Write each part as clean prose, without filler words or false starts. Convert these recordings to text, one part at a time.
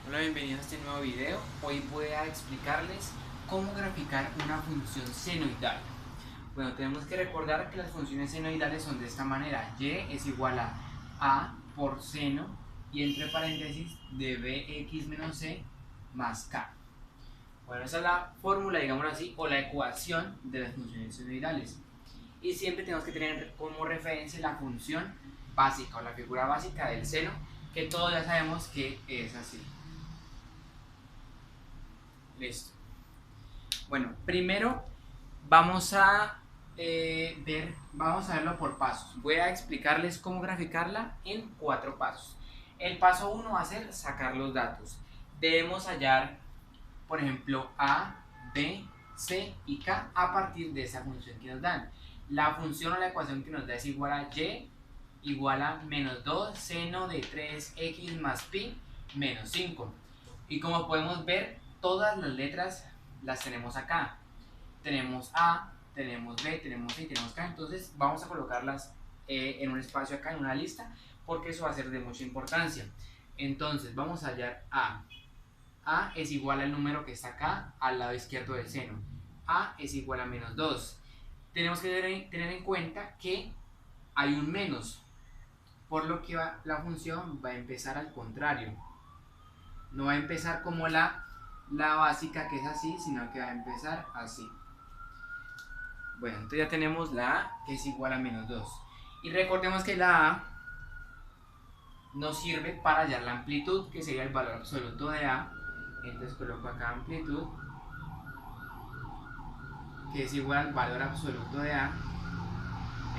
Hola, bienvenidos a este nuevo video. Hoy voy a explicarles cómo graficar una función senoidal. Bueno, tenemos que recordar que las funciones senoidales son de esta manera. Y es igual a por seno y entre paréntesis de bx menos c más k. Bueno, esa es la fórmula, digámoslo así, o la ecuación de las funciones senoidales. Y siempre tenemos que tener como referencia la función básica o la figura básica del seno, que todos ya sabemos que es así. Listo. Bueno, primero vamos a vamos a verlo por pasos. Voy a explicarles cómo graficarla en 4 pasos. El paso 1 va a ser sacar los datos. Debemos hallar, por ejemplo, A, B, C y K a partir de esa función que nos dan. La función o la ecuación que nos da es igual a Y igual a menos 2 seno de 3x más pi menos 5. Y como podemos ver, todas las letras las tenemos acá. Tenemos A, tenemos B, tenemos C y tenemos K. Entonces vamos a colocarlas en un espacio acá, en una lista, porque eso va a ser de mucha importancia. Entonces vamos a hallar A. A es igual al número que está acá, al lado izquierdo del seno. A es igual a menos 2. Tenemos que tener en cuenta que hay un menos, por lo que la función va a empezar al contrario. No va a empezar como la básica, que es así, sino que va a empezar así. Bueno, entonces ya tenemos la A, que es igual a menos 2. Y recordemos que la A nos sirve para hallar la amplitud, que sería el valor absoluto de A. Entonces coloco acá amplitud, que es igual al valor absoluto de A,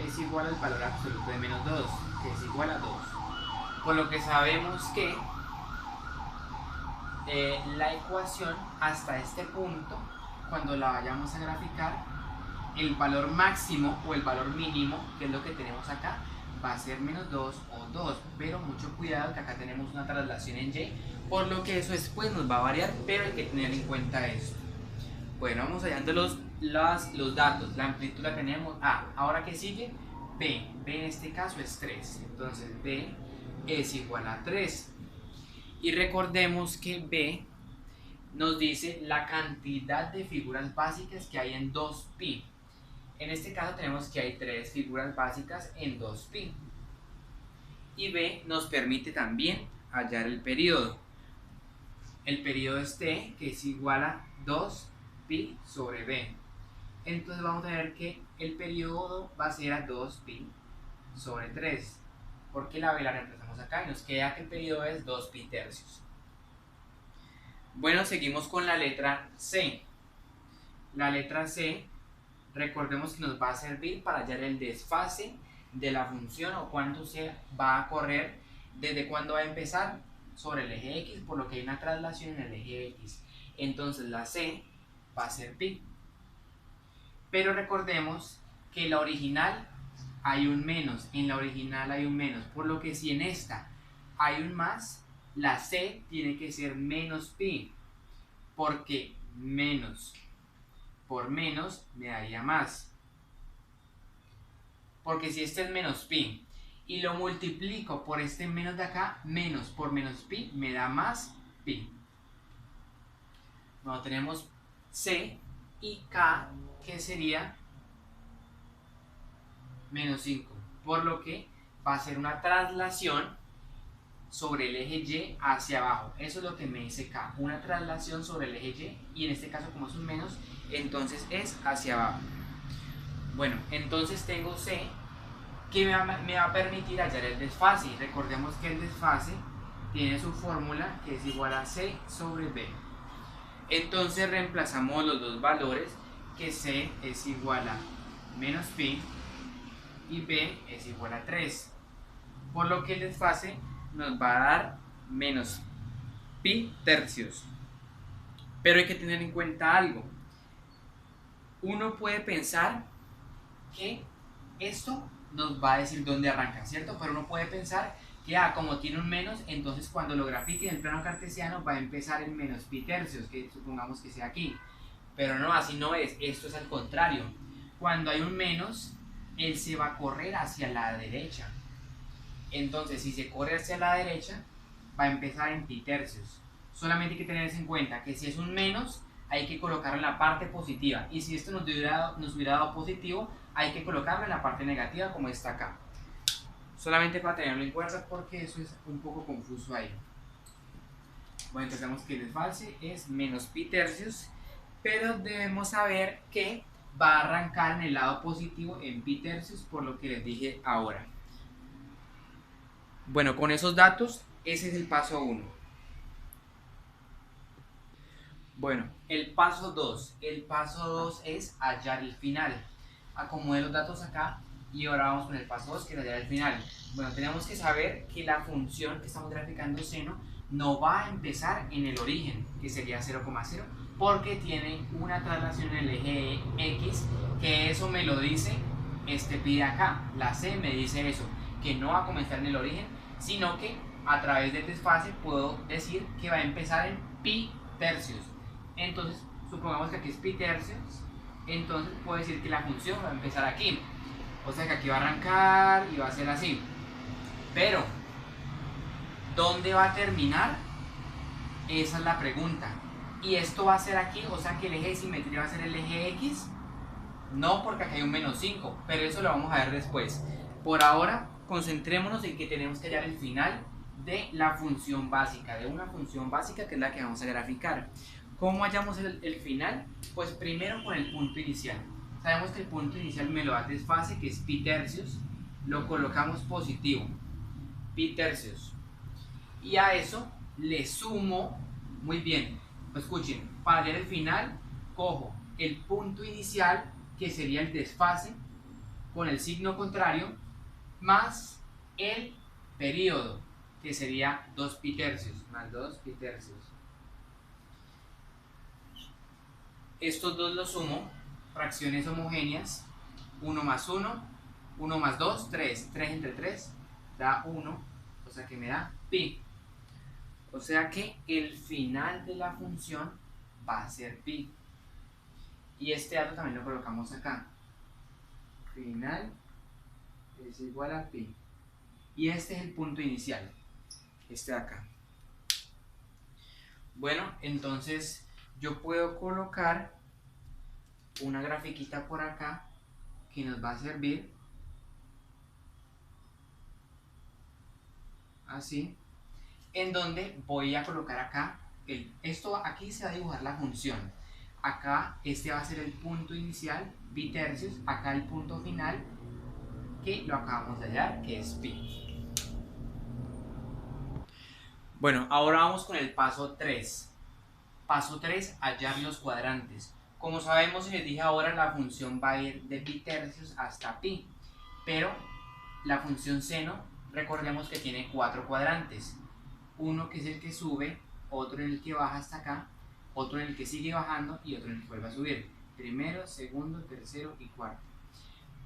es igual al valor absoluto de menos 2, que es igual a 2. Por lo que sabemos que la ecuación hasta este punto, cuando la vayamos a graficar, el valor máximo o el valor mínimo, que es lo que tenemos acá, va a ser menos 2 o 2, pero mucho cuidado que acá tenemos una traslación en Y, por lo que eso después nos va a variar, pero hay que tener en cuenta esto. Bueno, vamos hallando los datos. La amplitud la tenemos A. Ahora, ¿qué sigue? B. B en este caso es 3. Entonces B es igual a 3. Y recordemos que B nos dice la cantidad de figuras básicas que hay en 2pi. En este caso tenemos que hay 3 figuras básicas en 2pi. Y B nos permite también hallar el periodo. El periodo es T, que es igual a 2pi sobre B. Entonces vamos a ver que el periodo va a ser a 2pi sobre 3. Porque la B la reemplazamos acá y nos queda que el periodo es 2pi tercios. Bueno, seguimos con la letra C. La letra C, recordemos que nos va a servir para hallar el desfase de la función o cuánto se va a correr, desde cuándo va a empezar sobre el eje X, por lo que hay una traslación en el eje X. Entonces la C va a ser pi. Pero recordemos que en la original hay un menos, en la original hay un menos, por lo que si en esta hay un más, la C tiene que ser menos pi, porque menos por menos me daría más. Porque si este es menos pi y lo multiplico por este menos de acá, menos por menos pi me da más pi. Bueno, tenemos C y K, que sería menos 5, por lo que va a ser una traslación sobre el eje Y hacia abajo. Eso es lo que me dice K, una traslación sobre el eje Y, y en este caso como es un menos, entonces es hacia abajo. Bueno, entonces tengo C, que me va a permitir hallar el desfase. Recordemos que el desfase tiene su fórmula, que es igual a C sobre B. Entonces reemplazamos los dos valores, que C es igual a menos pi y B es igual a 3, por lo que el desfase nos va a dar menos pi tercios. Pero hay que tener en cuenta algo. Uno puede pensar que esto nos va a decir dónde arranca, ¿cierto? Pero uno puede pensar que como tiene un menos, entonces cuando lo grafique en el plano cartesiano va a empezar en menos pi tercios, que supongamos que sea aquí. Pero no, así no es, esto es al contrario. Cuando hay un menos, él se va a correr hacia la derecha. Entonces, si se corre hacia la derecha, va a empezar en pi tercios solamente hay que tener en cuenta que si es un menos, hay que colocarlo en la parte positiva. Y si esto nos hubiera dado positivo, hay que colocarlo en la parte negativa como está acá. Solamente para tenerlo en cuenta porque eso es un poco confuso ahí. Bueno, entonces tenemos que el desfase es menos pi tercios, pero debemos saber que va a arrancar en el lado positivo en pi tercios, por lo que les dije ahora. Bueno, con esos datos, ese es el paso 1. Bueno, el paso 2. El paso 2 es hallar el final. Acomodé los datos acá y ahora vamos con el paso 2, que es hallar el final. Bueno, tenemos que saber que la función que estamos graficando seno no va a empezar en el origen, que sería 0,0, porque tiene una traslación en el eje X, que eso me lo dice este pi de acá. La C me dice eso, que no va a comenzar en el origen, sino que a través del desfase puedo decir que va a empezar en pi tercios. Entonces, supongamos que aquí es pi tercios, entonces puedo decir que la función va a empezar aquí. O sea que aquí va a arrancar y va a ser así. Pero, ¿dónde va a terminar? Esa es la pregunta. ¿Y esto va a ser aquí? O sea que el eje de simetría va a ser el eje X. No, porque aquí hay un menos 5, pero eso lo vamos a ver después. Por ahora, concentrémonos en que tenemos que hallar el final de la función básica, de una función básica que es la que vamos a graficar. ¿Cómo hallamos el final? Pues primero con el punto inicial. Sabemos que el punto inicial me lo da el desfase, que es pi tercios. Lo colocamos positivo, pi tercios. Y a eso le sumo, muy bien, pues escuchen, para hallar el final, cojo el punto inicial, que sería el desfase, con el signo contrario, más el periodo, que sería 2 pi tercios, más 2 pi tercios. Estos dos los sumo, fracciones homogéneas, 1 más 1, 1 más 2, 3, 3 entre 3 da 1, o sea que me da pi. O sea que el final de la función va a ser pi. Y este dato también lo colocamos acá. Final es igual a pi. Y este es el punto inicial, este de acá. Bueno, entonces yo puedo colocar una grafiquita por acá que nos va a servir así, en donde voy a colocar acá esto. Aquí se va a dibujar la función. Acá este va a ser el punto inicial, pi tercios. Acá el punto final, que lo acabamos de hallar, que es pi. Bueno, ahora vamos con el paso 3. Paso 3, hallar los cuadrantes. Como sabemos y les dije ahora, la función va a ir de pi tercios hasta pi. Pero la función seno, recordemos que tiene 4 cuadrantes. Uno que es el que sube, otro en el que baja hasta acá, otro en el que sigue bajando y otro en el que vuelve a subir. Primero, segundo, tercero y cuarto.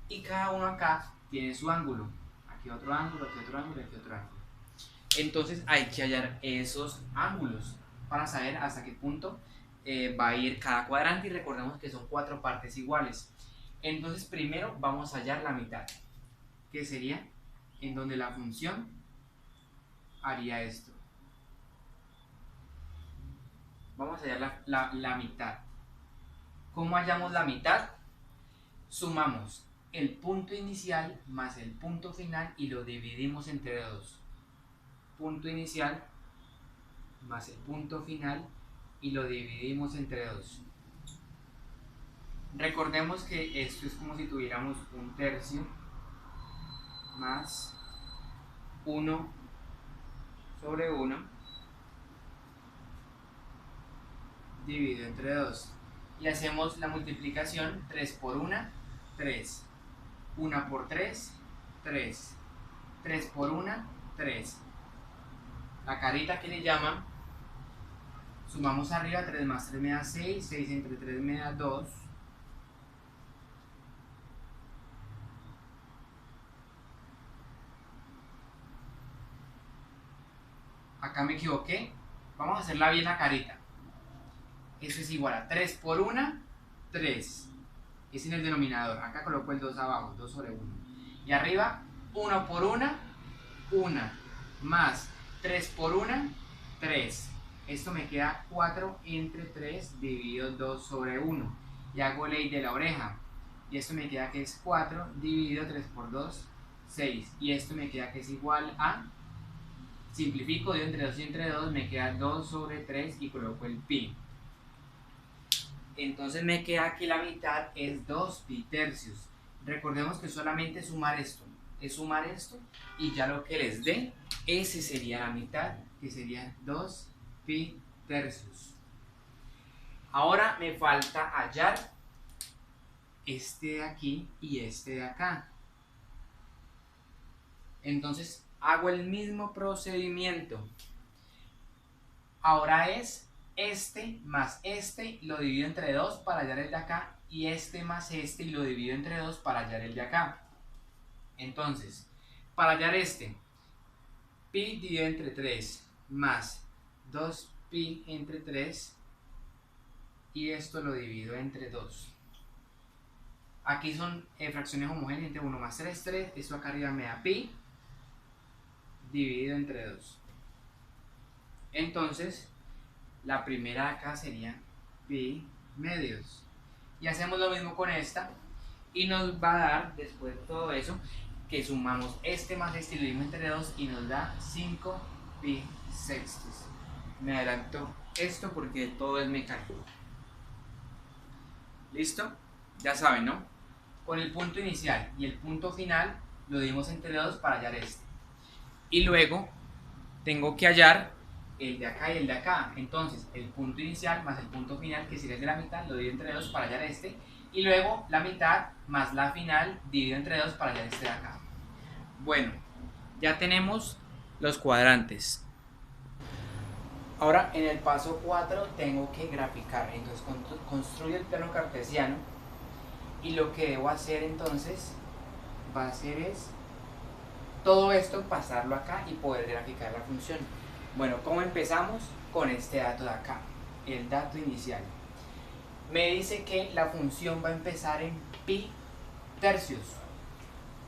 Y cada uno acá tiene su ángulo. Aquí otro ángulo, aquí otro ángulo, aquí otro ángulo. Entonces hay que hallar esos ángulos para saber hasta qué punto va a ir cada cuadrante, y recordemos que son 4 partes iguales. Entonces primero vamos a hallar la mitad, que sería en donde la función haría esto. Vamos a hallar la mitad. ¿Cómo hallamos la mitad? Sumamos el punto inicial más el punto final y lo dividimos entre 2. Punto inicial más el punto final y lo dividimos entre 2. Recordemos que esto es como si tuviéramos un tercio más 1 sobre 1 dividido entre 2. Y hacemos la multiplicación: 3 por 1, 3. 1 por 3, 3. 3 por 1, 3. La carita que le llaman, sumamos arriba, 3 más 3 me da 6, 6 entre 3 me da 2. Acá me equivoqué, vamos a hacerla bien la carita. Eso es igual a 3 por 1, 3. Es en el denominador, acá coloco el 2 abajo, 2 sobre 1. Y arriba, 1 por 1, 1. Más 3 por 1, 3. Esto me queda 4 entre 3 dividido 2 sobre 1. Y hago ley de la oreja. Y esto me queda que es 4 dividido 3 por 2, 6. Y esto me queda que es igual a, simplifico, divido entre 2 y entre 2, me queda 2 sobre 3 y coloco el pi. Entonces me queda que la mitad es 2 pi tercios. Recordemos que solamente es sumar esto y ya lo que les dé, ese sería la mitad, que sería 2 pi tercios. Ahora me falta hallar este de aquí y este de acá. Entonces hago el mismo procedimiento. Ahora es este más este, lo divido entre 2 para hallar el de acá, y este más este y lo divido entre 2 para hallar el de acá. Entonces, para hallar este, pi dividido entre 3 más 2 pi entre 3, y esto lo divido entre 2. Aquí son fracciones homogéneas entre 1 más 3, 3. Esto acá arriba me da pi dividido entre 2. Entonces, la primera acá sería pi medios. Y hacemos lo mismo con esta. Y nos va a dar, después de todo eso, que sumamos este más este y lo dividimos entre 2 y nos da 5 pi sextos. Me adelanto esto porque todo es mecánico. ¿Listo? Ya saben, ¿no? Con el punto inicial y el punto final lo dividimos entre 2 para hallar este. Y luego tengo que hallar el de acá y el de acá. Entonces el punto inicial más el punto final, que sería el de la mitad, lo divido entre 2 para hallar este. Y luego la mitad más la final dividido entre 2 para hallar este de acá. Bueno, ya tenemos los cuadrantes. Ahora en el paso 4 tengo que graficar. Entonces construyo el plano cartesiano. Y lo que debo hacer entonces va a ser es todo esto, pasarlo acá y poder graficar la función. Bueno, ¿cómo empezamos? Con este dato de acá, el dato inicial. Me dice que la función va a empezar en pi tercios.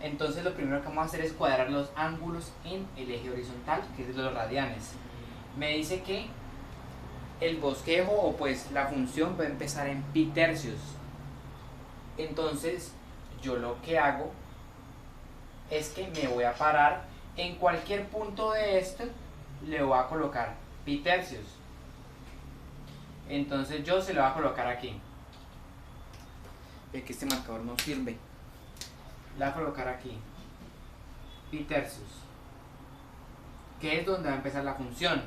Entonces lo primero que vamos a hacer es cuadrar los ángulos en el eje horizontal, que es de los radianes. Me dice que el bosquejo, o pues la función, va a empezar en pi tercios. Entonces yo lo que hago es que me voy a parar en cualquier punto de esto, le voy a colocar pi tercios. Entonces yo se lo voy a colocar aquí. Ve que este marcador no sirve. Le voy a colocar aquí pi tercios, que es donde va a empezar la función.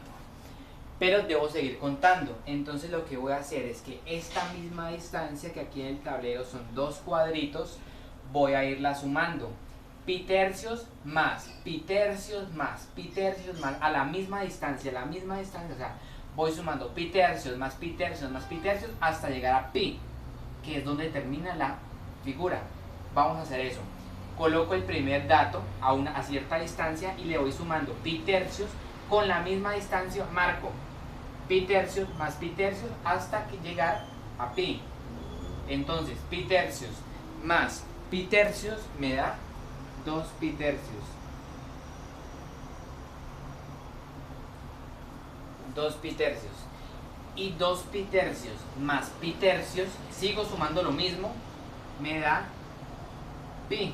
Pero debo seguir contando. Entonces lo que voy a hacer es que esta misma distancia, que aquí en el tablero son 2 cuadritos, voy a irla sumando. Pi tercios más pi tercios más pi tercios más, a la misma distancia, o sea, voy sumando pi tercios más pi tercios más pi tercios hasta llegar a pi, que es donde termina la figura. Vamos a hacer eso. Coloco el primer dato a cierta distancia y le voy sumando pi tercios con la misma distancia, marco pi tercios más pi tercios hasta que llegar a pi. Entonces pi tercios más pi tercios me da 2 pi tercios. 2 pi tercios. Y 2 pi tercios más pi tercios, sigo sumando lo mismo, me da pi.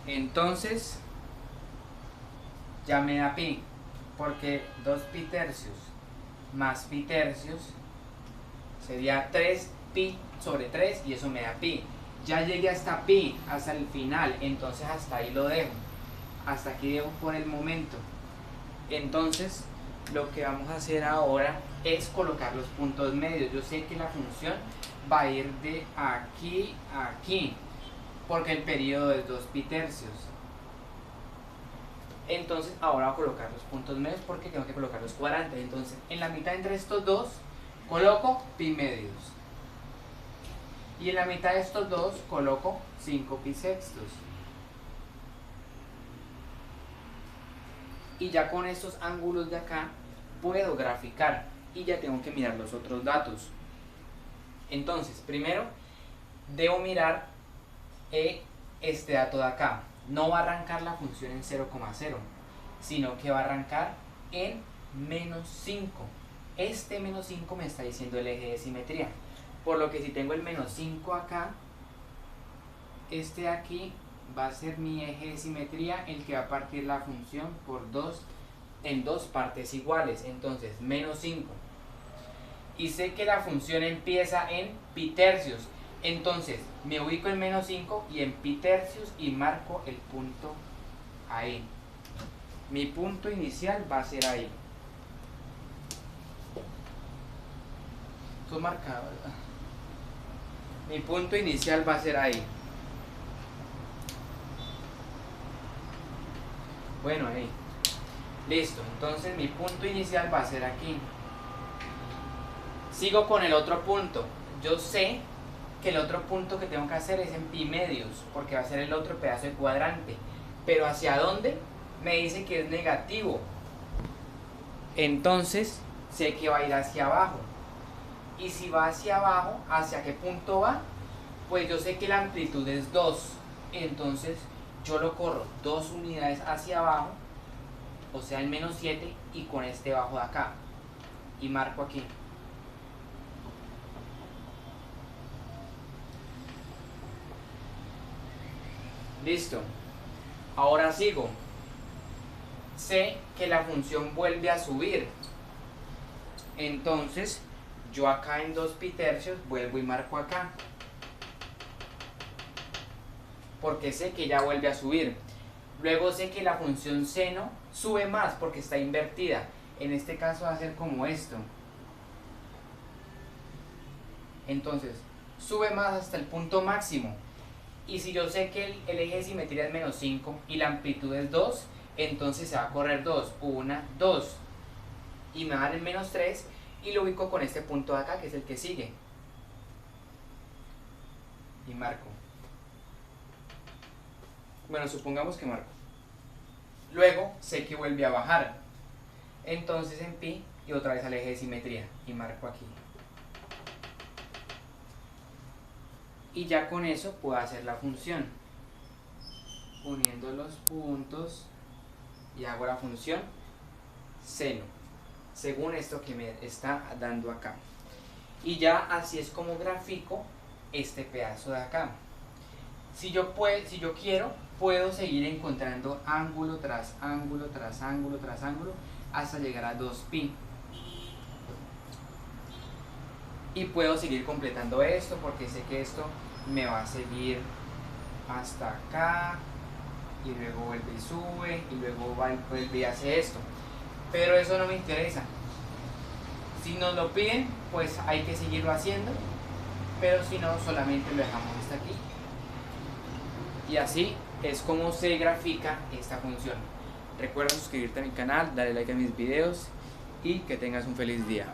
Entonces ya me da pi, porque 2 pi tercios más pi tercios sería 3 pi sobre 3 y eso me da pi. Ya llegué hasta pi, hasta el final, entonces hasta ahí lo dejo. Hasta aquí dejo por el momento. Entonces lo que vamos a hacer ahora es colocar los puntos medios. Yo sé que la función va a ir de aquí a aquí, porque el periodo es 2 pi tercios. Entonces ahora voy a colocar los puntos medios porque tengo que colocar los cuadrantes. Entonces en la mitad entre estos dos coloco pi medios. Y en la mitad de estos dos coloco 5 pi sextos. Y ya con estos ángulos de acá puedo graficar. Y ya tengo que mirar los otros datos. Entonces primero debo mirar este dato de acá. no va a arrancar la función en 0,0, sino que va a arrancar en menos 5. Este menos 5 me está diciendo el eje de simetría. Por lo que si tengo el menos 5 acá, este de aquí va a ser mi eje de simetría, el que va a partir la función por 2 en dos partes iguales. Entonces, menos 5. Y sé que la función empieza en pi tercios. Entonces, me ubico en menos 5 y en pi tercios y marco el punto ahí. Mi punto inicial va a ser ahí. Esto marcado, ¿verdad? Mi punto inicial va a ser ahí. Bueno, ahí. Listo. Entonces mi punto inicial va a ser aquí. Sigo con el otro punto. Yo sé que el otro punto que tengo que hacer es en pi medios, porque va a ser el otro pedazo de cuadrante. Pero ¿hacia dónde? Me dice que es negativo. Entonces sé que va a ir hacia abajo. Y si va hacia abajo, ¿hacia qué punto va? Pues yo sé que la amplitud es 2. Entonces yo lo corro 2 unidades hacia abajo, o sea, el menos 7, y con este bajo de acá. Y marco aquí. Listo. Ahora sigo. Sé que la función vuelve a subir. Entonces, yo acá en 2 pi tercios vuelvo y marco acá. Porque sé que ya vuelve a subir. Luego sé que la función seno sube más porque está invertida. En este caso va a ser como esto. Entonces, sube más hasta el punto máximo. Y si yo sé que el eje de simetría es menos 5 y la amplitud es 2, entonces se va a correr 2. 1, 2. Y me va a dar el menos 3 y lo ubico con este punto de acá, que es el que sigue. Y marco. Bueno, supongamos que marco. Luego sé que vuelve a bajar. Entonces en pi y otra vez al eje de simetría. Y marco aquí. Y ya con eso puedo hacer la función. Uniendo los puntos y hago la función seno, según esto que me está dando acá. Y ya así es como grafico este pedazo de acá. Si yo quiero, puedo seguir encontrando ángulo tras ángulo, tras ángulo, tras ángulo, hasta llegar a 2pi. Y puedo seguir completando esto porque sé que esto me va a seguir hasta acá, y luego vuelve y sube, y luego vuelve y hace esto. Pero eso no me interesa. Si nos lo piden, pues hay que seguirlo haciendo, pero si no, solamente lo dejamos hasta aquí. Y así es como se grafica esta función. Recuerda suscribirte a mi canal, darle like a mis videos y que tengas un feliz día.